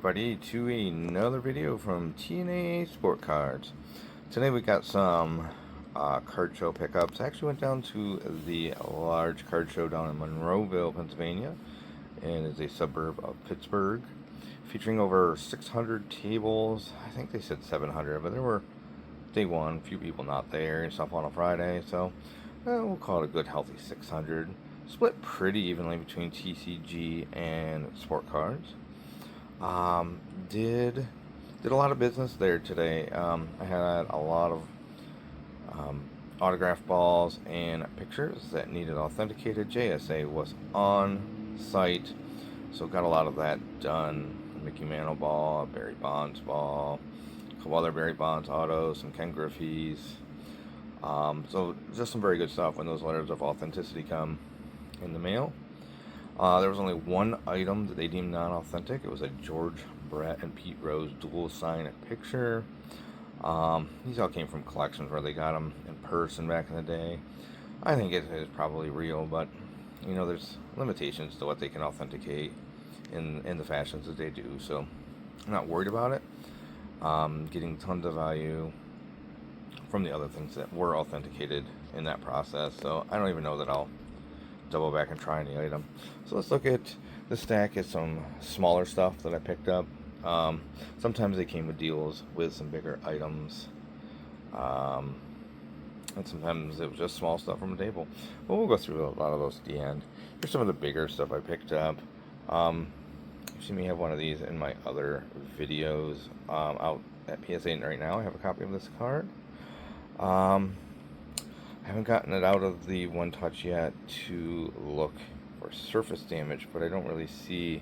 everybody to another video from TNA Sport Cards. Today we got some card show pickups. I actually went down to the large card show down in Monroeville, Pennsylvania, and it's a suburb of Pittsburgh, featuring over 600 tables. I think they said 700, but there were day one, a few people not there and stuff on a Friday, so we'll call it a good healthy 600. Split pretty evenly between TCG and Sport Cards. Did a lot of business there today. I had a lot of autograph balls and pictures that needed authenticated. JSA was on site, so got a lot of that done. Mickey Mantle ball, Barry Bonds ball, a couple other Barry Bonds autos, some Ken Griffey's. So just some very good stuff when those letters of authenticity come in the mail. There was only one item that they deemed non-authentic. It was a George Brett and Pete Rose dual sign picture. These all came from collections where they got them in person back in the day. I think it is probably real, but you know, there's limitations to what they can authenticate in the fashions that they do. So I'm not worried about it. Getting tons of value from the other things that were authenticated in that process. So I don't even know that I'll double back and try any item. So let's look at the stack of some smaller stuff that I picked up. Sometimes they came with deals with some bigger items, and sometimes it was just small stuff from a table. But we'll go through a lot of those at the end. Here's some of the bigger stuff I picked up. You see me have one of these in my other videos out at PSA right now. I have a copy of this card. I haven't gotten it out of the one touch yet to look for surface damage, but I don't really see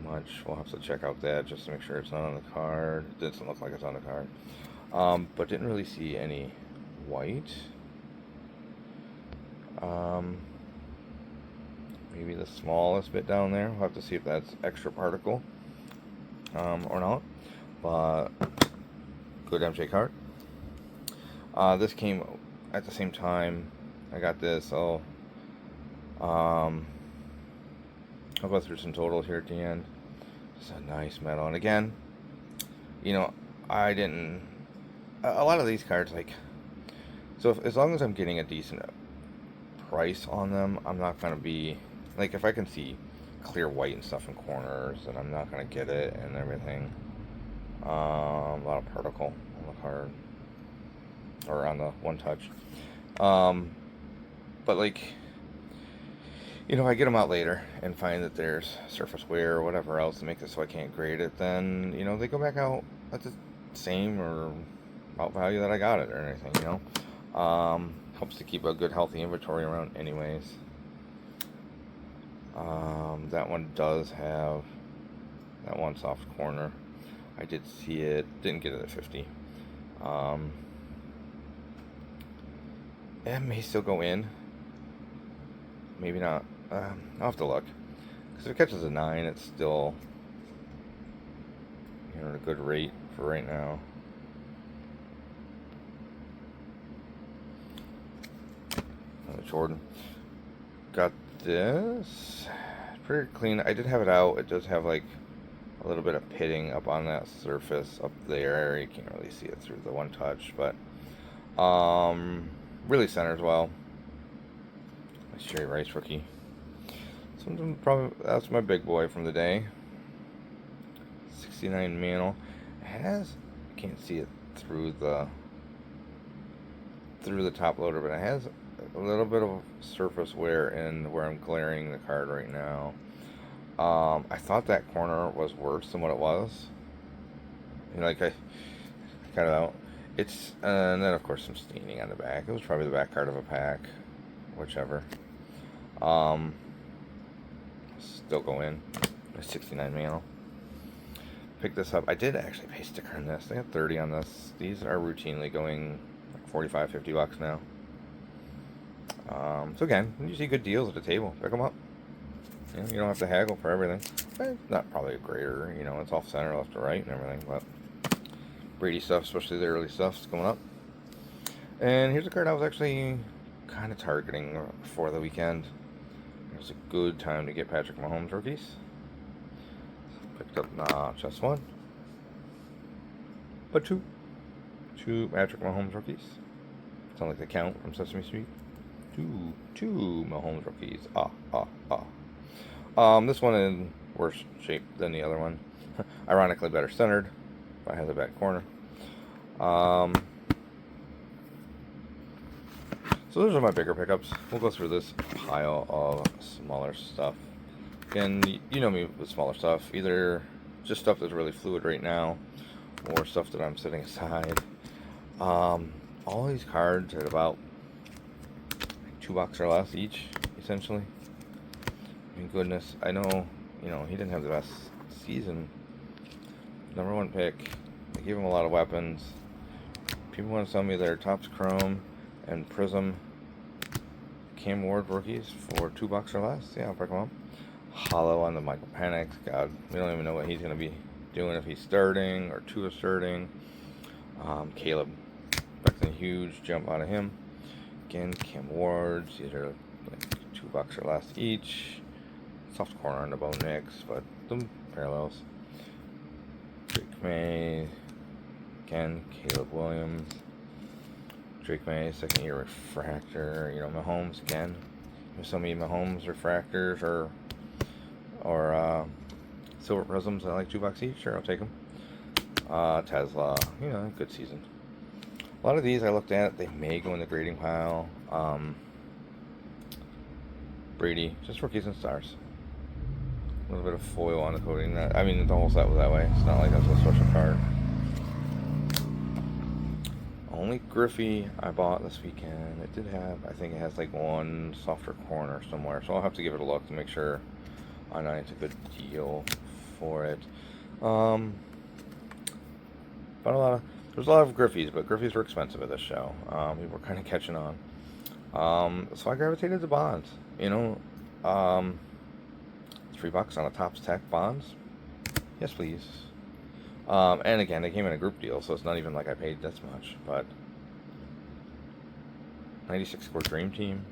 much. We'll have to check out that just to make sure it's not on the card. It doesn't look like it's on the card. But didn't really see any white. Maybe the smallest bit down there. We'll have to see if that's extra particle or not. But good MJ card. This came at the same time I got this, so I'll go through some totals here at the end. It's a nice metal, and again, you know, I didn't. A lot of these cards, like, so as long as I'm getting a decent price on them, I'm not gonna be like, if I can see clear white and stuff in corners, then I'm not gonna get it and everything. A lot of particle on the card, or on the one touch. But like, you know, I get them out later and find that there's surface wear or whatever else to make this so I can't grade it, then, you know, they go back out at the same or about value that I got it or anything, you know. Helps to keep a good healthy inventory around anyways. That one does have that one soft corner. I did see it, didn't get it at 50. It may still go in. Maybe not. I'll have to look. Because if it catches a 9, it's still, you know, at a good rate for right now. Jordan. Got this. Pretty clean. I did have it out. It does have like a little bit of pitting up on that surface up there. You can't really see it through the one touch, but really centers well. Nice Jerry Rice rookie. Something probably, that's my big boy from the day. 69 Mantle. It has, I can't see it through the top loader, but it has a little bit of surface wear in where I'm glaring the card right now. I thought that corner was worse than what it was. You know, like I got it out. It's, and then of course some staining on the back. It was probably the back card of a pack, whichever. Still go in. 69 Mantle. Pick this up. I did actually pay sticker on this. They got 30 on this. These are routinely going like 45, 50 bucks now. So again, when you see good deals at the table, pick them up. You know, you don't have to haggle for everything. It's not probably a grader, you know, it's off center, left to right and everything, but Brady stuff, especially the early stuff, is coming up. And here's a card I was actually kind of targeting for the weekend. It was a good time to get Patrick Mahomes rookies. Picked up just one, but two. Two Patrick Mahomes rookies. Sound like the Count from Sesame Street. Two Mahomes rookies. This one in worse shape than the other one. Ironically better centered, but has a bad corner. So those are my bigger pickups. We'll go through this pile of smaller stuff. Again, you know me with smaller stuff. Either just stuff that's really fluid right now, or stuff that I'm setting aside. All these cards at about $2 or less each, essentially. I mean, goodness, I know, he didn't have the best season. Number one pick. They gave him a lot of weapons. People want to sell me their Topps Chrome and Prism Cam Ward rookies for $2 or less. Yeah, I'll pick them up. Hollow on the Michael Penix. God, we don't even know what he's going to be doing, if he's starting or two is starting. Caleb, expecting a huge jump out of him. Again, Cam Wards. These are like $2 or less each. Soft corner on the Bo Nix, but some parallels. Drake May. Again, Caleb Williams. Drake May, second year refractor. Mahomes again. There's so many Mahomes refractors or silver prisms at like $2 each. Sure, I'll take them. Tesla, good season. A lot of these I looked at, they may go in the grading pile. Brady, just rookies and stars. A little bit of foil on the coating. The whole set was that way. It's not like that's a special card. Only Griffey I bought this weekend. It did have, I think it has like one softer corner somewhere. So I'll have to give it a look to make sure I know it's a good deal for it. But there's a lot of Griffies, but Griffies were expensive at this show. We were kind of catching on. So I gravitated to bonds. $3 on a Topps Tech bonds. Yes, please. And again, they came in a group deal, so it's not even like I paid this much. But 96 score Dream Team,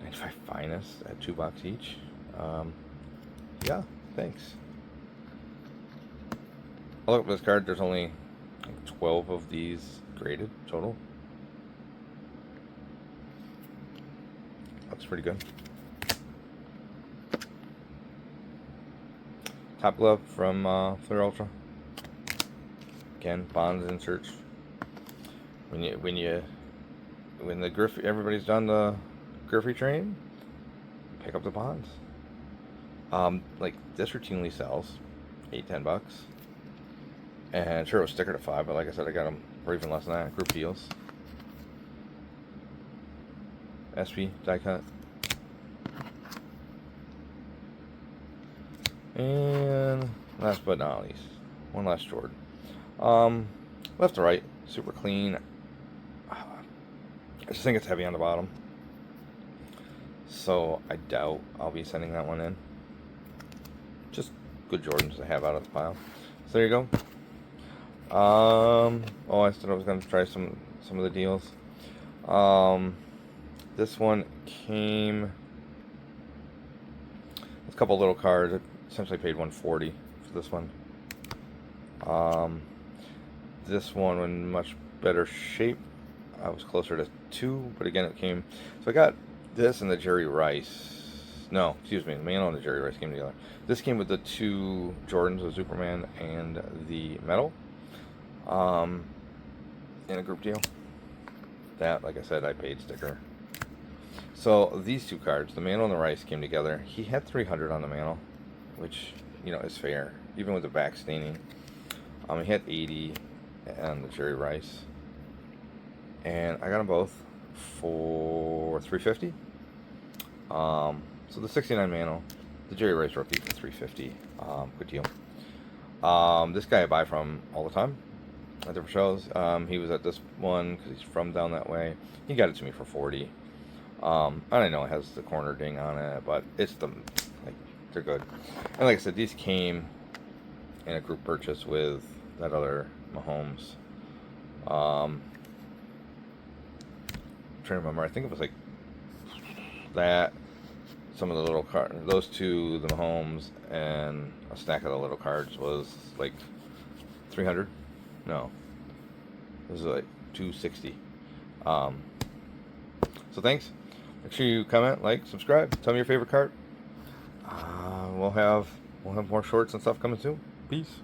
95 Finest at $2 each. Yeah, thanks. I look at this card. There's only like 12 of these graded total. That's pretty good. Top glove from Flair Ultra. Again, bonds inserts. When the Griffey, everybody's done the Griffey train, pick up the bonds. Like this routinely sells $8-10, and sure it was stickered at $5, but like I said, I got them for even less than that. Group deals. SP die cut. And last but not least, one last Jordan. Left to right, super clean. I just think it's heavy on the bottom, so I doubt I'll be sending that one in. Just good Jordans to have out of the pile. So there you go. I said I was going to try some of the deals. This one came with a couple little cards. Essentially paid $140 for this one. This one in much better shape. I was closer to $2, but again it came. So I got this and the Jerry Rice. No, excuse me, the Mano and the Jerry Rice came together. This came with the two Jordans, the Superman and the Metal, in a group deal. That, like I said, I paid sticker. So these two cards, the Mano and the Rice, came together. He had 300 on the Mano, which is fair, even with the back staining. He had 80 on the Jerry Rice, and I got them both for $350. So the 69 Mano, the Jerry Rice rookie for $350. Good deal. This guy I buy from all the time at different shows. He was at this one because he's from down that way. He got it to me for $40. I know it has the corner ding on it, but it's they're good. And like I said, these came in a group purchase with that other Mahomes. I'm trying to remember. I think it was like that some of the little cards. Those two, the Mahomes, and a stack of the little cards was like 300. No, it was like 260. So thanks. Make sure you comment, like, subscribe. Tell me your favorite card. We'll have more shorts and stuff coming soon. Peace.